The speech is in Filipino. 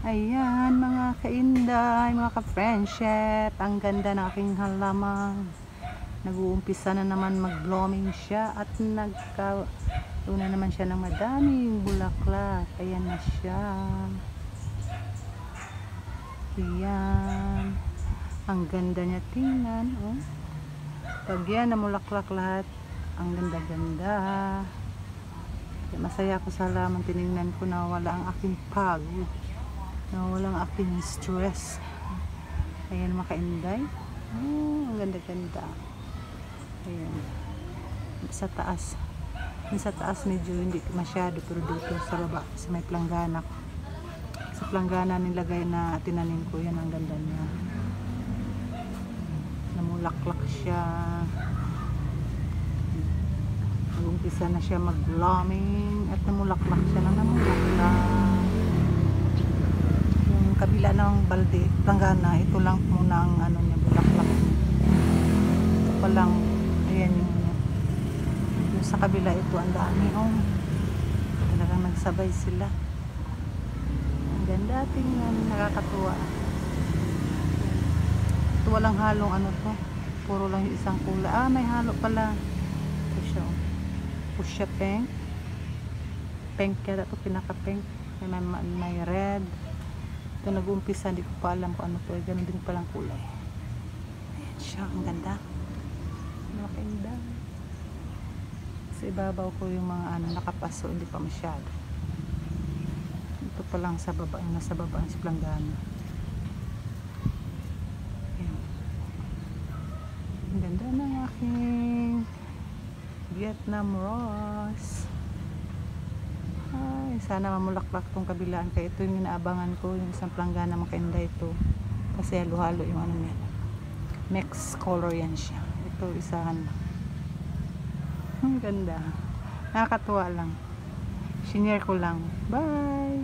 Ayan mga kainday, mga ka-friendship, ang ganda ng aking halaman. Nag-uumpisa na naman mag-blooming siya at nagkaroon na naman siya ng madaming bulaklak. Ayan na siya. Ayan. Ang ganda niya tingnan. Oh. Pag yan namulaklak lahat, ang ganda-ganda. Masaya ako sa halaman. Tinignan ko na wala ang aking pagod. Na walang aking stress. Ayan mga kainday. Oh, ang ganda-ganda. Ayan. Sa taas. Sa taas medyo hindi masyado, pero dito sa baba, sa may planggana. Sa planggana nilagay na tinanim ko, yan ang ganda niya. Namulaklak siya. Nag-umpisa na siya mag-blooming at namulaklak siya na namulaklak. Kabila ng balde, planggana, ito lang muna ang ano niya, bulaklak. Ito pa lang, ayan yung sa kabila, ito ang dami. Oh, talagang nagsabay sila. Ang ganda tingnan, nakakatuwa. Ito walang halong ano to, puro lang yung isang kulay. Ah, may halo pala. Ito siya, oh. Fuchsia pink. Pink kaya ito, pinaka-pink. May red. Ito nag-uumpisa, hindi ko pa alam kung ano to. Ganun din palang kulay. Ayan siya, ang ganda. Nakakaganda. Sa ibabaw ko yung mga ano, nakapaso, hindi pa masyado. Ito pa lang sa baba, yung nasa baba sa planggana. Ayan. Ang ganda ng aking Vietnam rose. Ay, sana mamulaklak tong kabilaan, kaya ito yung inaabangan ko, yung isang planggana mga kainday ito, kasi halo-halo yung ano niya, mix color yan siya. Ito isahan lang. Ang ganda, nakakatuwa lang, shinare ko lang. Bye.